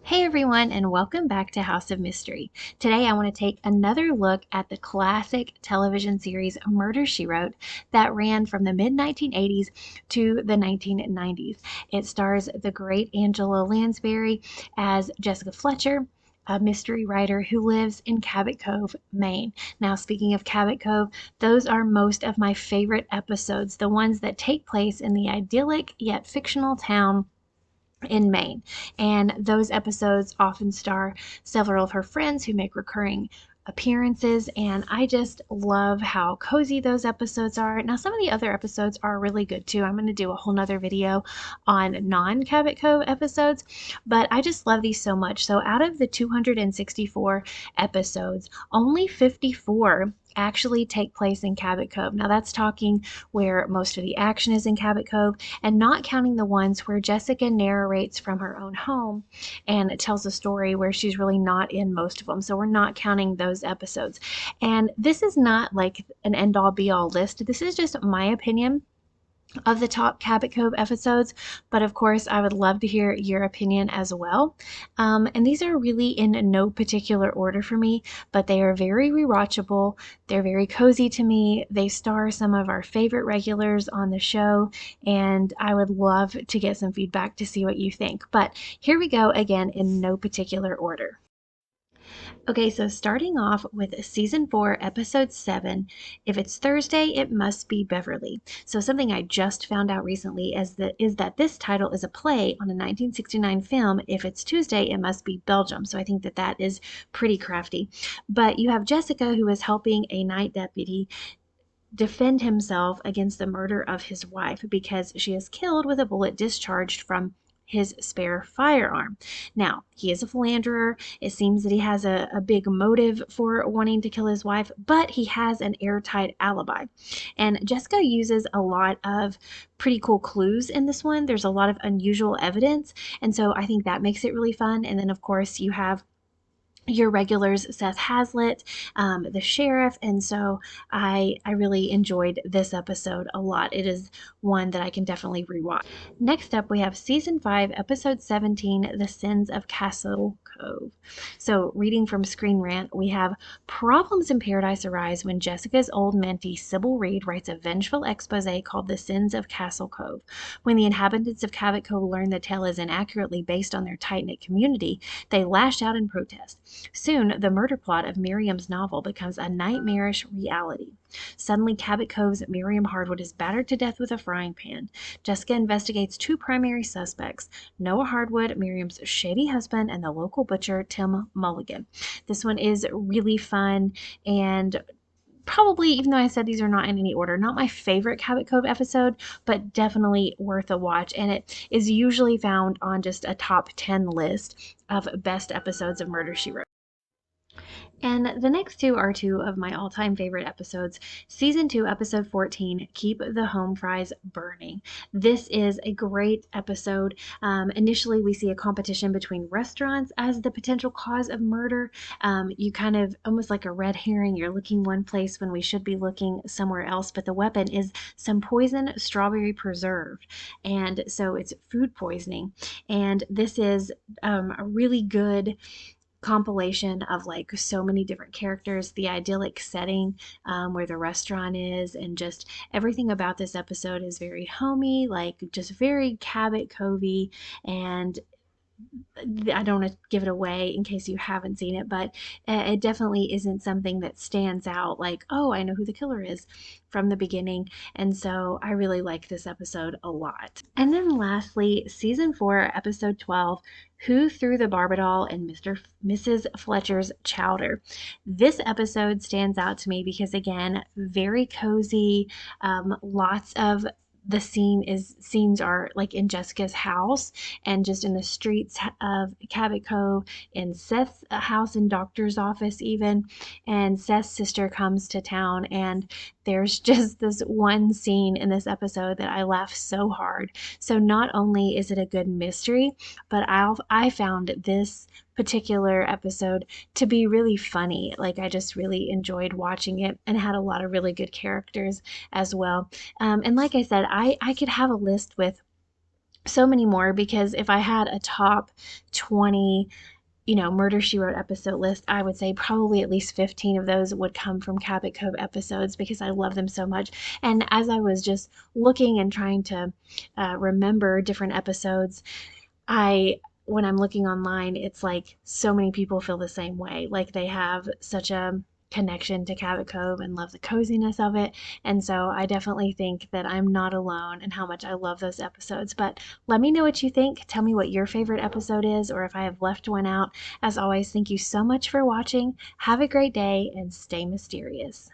Hey everyone, and welcome back to House of Mystery. Today I want to take another look at the classic television series Murder, She Wrote that ran from the mid 1980s to the 1990s. It stars the great Angela Lansbury as Jessica Fletcher, a mystery writer who lives in Cabot Cove, Maine. Now, speaking of Cabot Cove, those are most of my favorite episodes, the ones that take place in the idyllic yet fictional town in Maine. And those episodes often star several of her friends who make recurring appearances, and I just love how cozy those episodes are. Now, some of the other episodes are really good too. I'm going to do a whole nother video on non-Cabot Cove episodes, but I just love these so much. So out of the 264 episodes, only 54 actually take place in Cabot Cove. Now that's talking where most of the action is in Cabot Cove, and not counting the ones where Jessica narrates from her own home and tells a story where she's really not in most of them. So we're not counting those episodes. And this is not like an end all be all list. This is just my opinion of the top Cabot Cove episodes, but of course, I would love to hear your opinion as well. And these are really in no particular order for me, but they are very rewatchable. They're very cozy to me. They star some of our favorite regulars on the show, and I would love to get some feedback to see what you think. But here we go again in no particular order. Okay, so starting off with season 4, episode 7, if it's Thursday, it must be Beverly. So something I just found out recently is that this title is a play on a 1969 film. If it's Tuesday, it must be Belgium. So I think that is pretty crafty. But you have Jessica, who is helping a night deputy defend himself against the murder of his wife because she is killed with a bullet discharged from his spare firearm. Now, he is a philanderer. It seems that he has a big motive for wanting to kill his wife, but he has an airtight alibi. And Jessica uses a lot of pretty cool clues in this one. There's a lot of unusual evidence, and so I think that makes it really fun. And then, of course, you have your regulars, Seth Hazlitt, the sheriff, and so I really enjoyed this episode a lot. It is one that I can definitely rewatch. Next up, we have season 5, episode 17, The Sins of Castle Cove. So, reading from Screen Rant, we have problems in paradise arise when Jessica's old mentee Sybil Reed writes a vengeful expose called The Sins of Castle Cove. When the inhabitants of Cabot Cove learn the tale is inaccurately based on their tight-knit community, they lash out in protest. Soon, the murder plot of Miriam's novel becomes a nightmarish reality. Suddenly, Cabot Cove's Miriam Hardwood is battered to death with a frying pan. Jessica investigates 2 primary suspects, Noah Hardwood, Miriam's shady husband, and the local butcher, Tim Mulligan. This one is really fun and probably, even though I said these are not in any order, not my favorite Cabot Cove episode, but definitely worth a watch. And it is usually found on just a top 10 list of best episodes of Murder, She Wrote. And the next two are 2 of my all-time favorite episodes. Season 2, episode 14, Keep the Home Fries Burning. This is a great episode. Initially, we see a competition between restaurants as the potential cause of murder. You kind of, almost like a red herring, you're looking one place when we should be looking somewhere else, but the weapon is some poison strawberry preserve. And so it's food poisoning. And this is a really good compilation of like so many different characters, the idyllic setting where the restaurant is, and just everything about this episode is very homey, like just very Cabot Covey. And I don't want to give it away in case you haven't seen it, but it definitely isn't something that stands out like, oh, I know who the killer is from the beginning. And so I really like this episode a lot. And then lastly, season 4, episode 12, Who Threw the Barbadol in Mrs. Fletcher's Chowder. This episode stands out to me because, again, very cozy, lots of the scenes are like in Jessica's house and just in the streets of Cabot Cove, in Seth's house and doctor's office even. And Seth's sister comes to town, and there's just this one scene in this episode that I laugh so hard. So not only is it a good mystery, but I found this particular episode to be really funny. Like, I just really enjoyed watching it and had a lot of really good characters as well. And like I said, I could have a list with so many more, because if I had a top 20 Murder She Wrote episode list, I would say probably at least 15 of those would come from Cabot Cove episodes because I love them so much. And as I was just looking and trying to remember different episodes, when I'm looking online, it's like so many people feel the same way. Like they have such a connection to Cabot Cove and love the coziness of it. And so I definitely think that I'm not alone in how much I love those episodes. But let me know what you think. Tell me what your favorite episode is, or if I have left one out. As always, thank you so much for watching. Have a great day and stay mysterious.